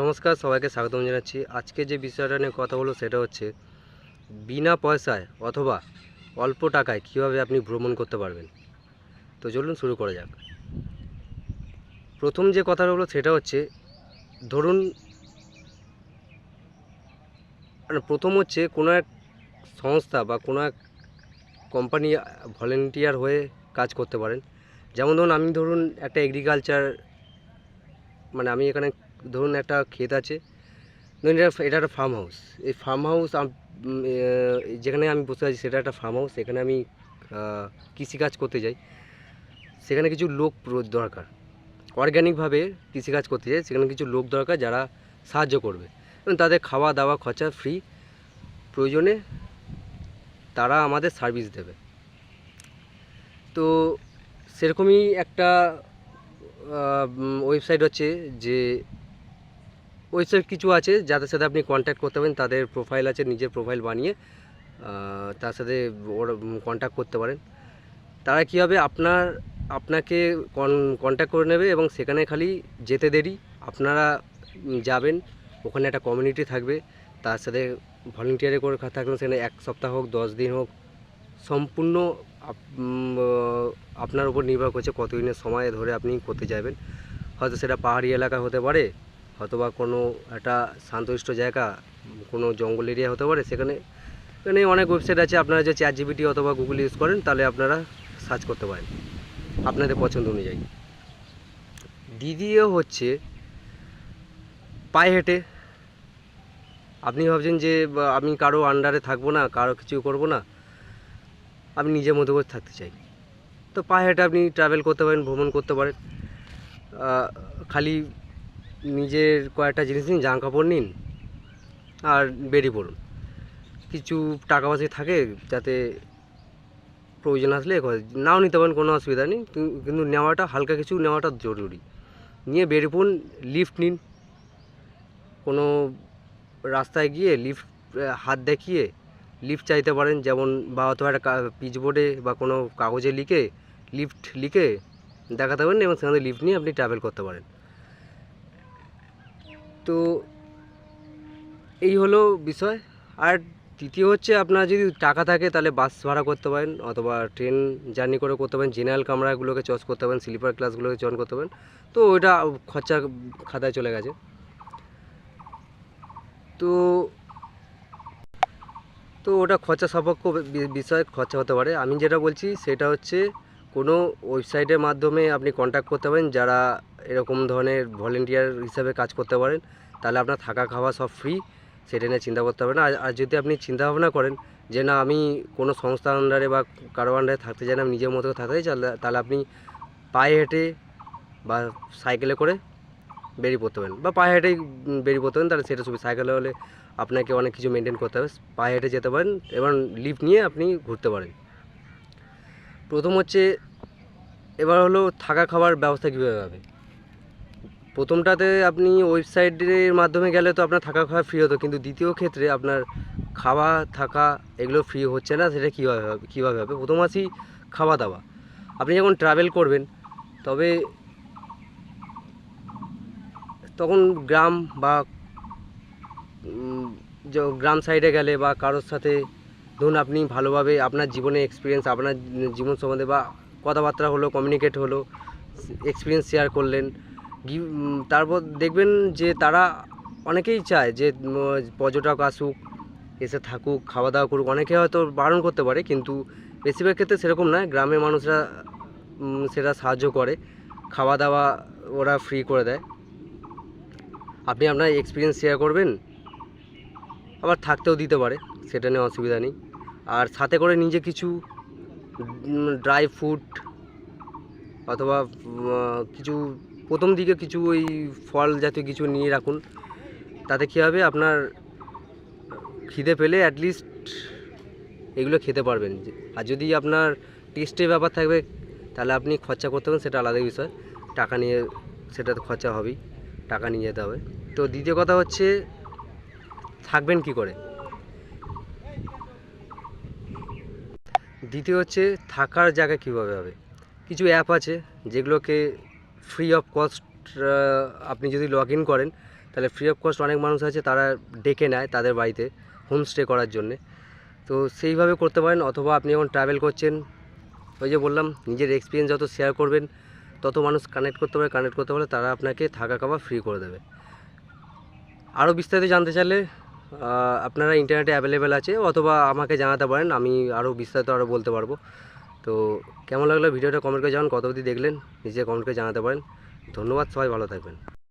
নমস্কার, সবাইকে স্বাগতম জানাচ্ছি। আজকে যে বিষয়টা নিয়ে কথা বলবো সেটা হচ্ছে বিনা পয়সায় অথবা অল্প টাকায় কীভাবে আপনি ভ্রমণ করতে পারবেন। তো চলুন শুরু করা যাক। প্রথম যে কথাটা হলো সেটা হচ্ছে ধরুন প্রথম হচ্ছে কোনো এক সংস্থা বা কোনো এক কোম্পানি ভলেন্টিয়ার হয়ে কাজ করতে পারেন। যেমন ধরুন একটা এগ্রিকালচার, মানে আমি এখানে ধরুন একটা ক্ষেত আছে, ধরুন এটা একটা ফার্ম হাউস। এই ফার্ম হাউস যেখানে আমি বসে আছি সেটা একটা ফার্ম হাউস। এখানে আমি কৃষিকাজ করতে যাই। সেখানে কিছু লোক দরকার, অর্গ্যানিকভাবে কৃষিকাজ করতে যাই। সেখানে কিছু লোক দরকার যারা সাহায্য করবে এবং তাদের খাওয়া দাওয়া খরচা ফ্রি, প্রয়োজনে তারা আমাদের সার্ভিস দেবে। তো সেরকমই একটা ওয়েবসাইট হচ্ছে, যে ওয়েবসাইট কিছু আছে যাদের সাথে আপনি কন্ট্যাক্ট করতে পারেন। তাদের প্রোফাইল আছে, নিজের প্রোফাইল বানিয়ে তার সাথে ওরা কন্ট্যাক্ট করতে পারেন। তারা কী হবে, আপনাকে কন্ট্যাক্ট করে নেবে এবং সেখানে খালি যেতে দেরি, আপনারা যাবেন। ওখানে একটা কমিউনিটি থাকবে, তার সাথে ভলেন্টিয়ারে করে থাকবেন। সেখানে 1 সপ্তাহ হোক 10 দিন হোক, সম্পূর্ণ আপনার উপর নির্ভর করছে কতদিনের সময় ধরে আপনি করতে যাবেন। হয়তো সেটা পাহাড়ি এলাকা হতে পারে, হয়তো বা কোনো একটা শান্তশিষ্ট জায়গা, কোনো জঙ্গল এরিয়া হতে পারে। সেখানে অনেক ওয়েবসাইট আছে। আপনারা যে ChatGPT অথবা গুগল ইউজ করেন, তাহলে আপনারা সার্চ করতে পারেন আপনাদের পছন্দ অনুযায়ী। দ্বিতীয় হচ্ছে পায়ে হেঁটে। আপনি ভাবছেন যে আমি কারো আন্ডারে থাকবো না, কারো কিছু করব না, আমি নিজের মতো করে থাকতে চাই। তো পায়ে হেঁটে আপনি ট্রাভেল করতে পারেন, ভ্রমণ করতে পারেন। খালি নিজের কয়েকটা জিনিস নিন, জামা কাপড় নিন আর বেরিয়ে পড়ুন। কিছু টাকা পয়সা থাকে যাতে প্রয়োজন আসলে নাও নিতে পারেন, কোনো অসুবিধা নেই, কিন্তু নেওয়াটা, হালকা কিছু নেওয়াটা জরুরি। নিয়ে বেরিয়ে পড়ুন। লিফট নিন, কোনো রাস্তায় গিয়ে লিফট হাত দেখিয়ে লিফট চাইতে পারেন। যেমন বা অথবা একটা পিচবোর্ডে বা কোনো কাগজে লিফট লিখে দেখাতে পারেন এবং সেখানে লিফট নিয়ে আপনি ট্রাভেল করতে পারেন। তো এই হলো বিষয়। আর তৃতীয় হচ্ছে, আপনার যদি টাকা থাকে তাহলে বাস ভাড়া করতে পারেন অথবা ট্রেন জার্নি করে করতে পারেন। জেনারেল কামরাগুলোকে চয়েস করতে পারেন, স্লিপার ক্লাসগুলোকে চয়ন করতে পারেন। তো ওইটা খরচা খাতায় চলে গেছে। তো তো ওটা খরচা সাপেক্ষ বিষয়, খরচা হতে পারে। আমি যেটা বলছি সেটা হচ্ছে, কোনো ওয়েবসাইটের মাধ্যমে আপনি কন্ট্যাক্ট করতে পারেন যারা এরকম ধরনের ভলেন্টিয়ার হিসাবে কাজ করতে পারেন। তাহলে আপনার থাকা খাওয়া সব ফ্রি, সেটা নিয়ে চিন্তা করতে হবে না। আর যদি আপনি চিন্তা ভাবনা করেন যে না, আমি কোনো সংস্থার আন্ডারে বা কারো আন্ডারে থাকতে চাই না, আমি নিজের মতো থাকতে চাই, তাহলে আপনি পায়ে হেঁটে বা সাইকেলে করে বেরিয়ে পড়তে পারেন, বা পায়ে হেঁটেই বেরিয়ে পড়তে পারেন। তাহলে সেটা সুবিধা। সাইকেলে হলে আপনাকে অনেক কিছু মেনটেন করতে হবে। পায়ে হেঁটে যেতে পারেন এবং লিফট নিয়ে আপনি ঘুরতে পারেন। প্রথম হচ্ছে, এবার হলো থাকা খাওয়ার ব্যবস্থা কীভাবে হবে। প্রথমটাতে আপনি ওয়েবসাইটের মাধ্যমে গেলে তো আপনার থাকা খাওয়া ফ্রি হতো, কিন্তু দ্বিতীয় ক্ষেত্রে আপনার খাওয়া থাকা এগুলো ফ্রি হচ্ছে না। সেটা কীভাবে হবে? প্রথম আসি খাওয়া দাওয়া। আপনি যখন ট্রাভেল করবেন, তখন গ্রাম বা গ্রাম সাইডে গেলে বা কারোর সাথে ধরুন আপনি ভালোভাবে আপনার জীবনে এক্সপিরিয়েন্স, আপনার জীবন সম্বন্ধে বা কথাবার্তা হলো, কমিউনিকেট হলো, এক্সপিরিয়েন্স শেয়ার করলেন। তারপর দেখবেন যে তারা অনেকেই চায় যে পর্যটক আসুক, এসে থাকুক, খাওয়া দাওয়া করুক। অনেকে হয়তো বারণ করতে পারে, কিন্তু বেশিরভাগ ক্ষেত্রে সেরকম নয়। গ্রামের মানুষরা সেটা সাহায্য করে, খাওয়া দাওয়া ওরা ফ্রি করে দেয়। আপনি আপনার এক্সপিরিয়েন্স শেয়ার করবেন, আবার থাকতেও দিতে পারে, সেটা নিয়ে অসুবিধা নেই। আর সাথে করে নিজে কিছু ড্রাই ফ্রুট অথবা কিছু প্রথম দিকে কিছু ওই ফল জাতীয় কিছু নিয়ে রাখুন। তাতে কী হবে, আপনার খিদে পেলে অ্যাটলিস্ট এগুলো খেতে পারবেন। আর যদি আপনার টেস্টের ব্যাপার থাকবে, তাহলে আপনি খরচা করতে পারেন, সেটা আলাদা বিষয়। টাকা নিয়ে সেটা তো খরচা হবেই, টাকা নিয়ে যেতে হবে। তো দ্বিতীয় কথা হচ্ছে, থাকবেন কি করে। দ্বিতীয় হচ্ছে, থাকার জায়গা কীভাবে হবে। কিছু অ্যাপ আছে যেগুলোকে ফ্রি অফ কস্ট আপনি যদি লগ ইন করেন তাহলে ফ্রি অফ কস্ট অনেক মানুষ আছে তারা ডেকে নেয় তাদের বাড়িতে হোমস্টে করার জন্যে। তো সেইভাবে করতে পারেন, অথবা আপনি যখন ট্রাভেল করছেন, ওই যে বললাম নিজের এক্সপিরিয়েন্স যত শেয়ার করবেন তত মানুষ কানেক্ট করতে পারে তারা আপনাকে থাকা খাওয়া ফ্রি করে দেবে। আরও বিস্তারিত জানতে চাইলে আপনারা ইন্টারনেটে অ্যাভেলেবেল আছে, অথবা আমাকে জানাতে পারেন, আমি আরও বিস্তারিত বলতে পারবো। তো কেমন লাগলো ভিডিওটা কমেন্ট করে জানান, কত অবধি দেখলেন নিজে কমেন্ট করে জানাতে পারেন। ধন্যবাদ, সবাই ভালো থাকবেন।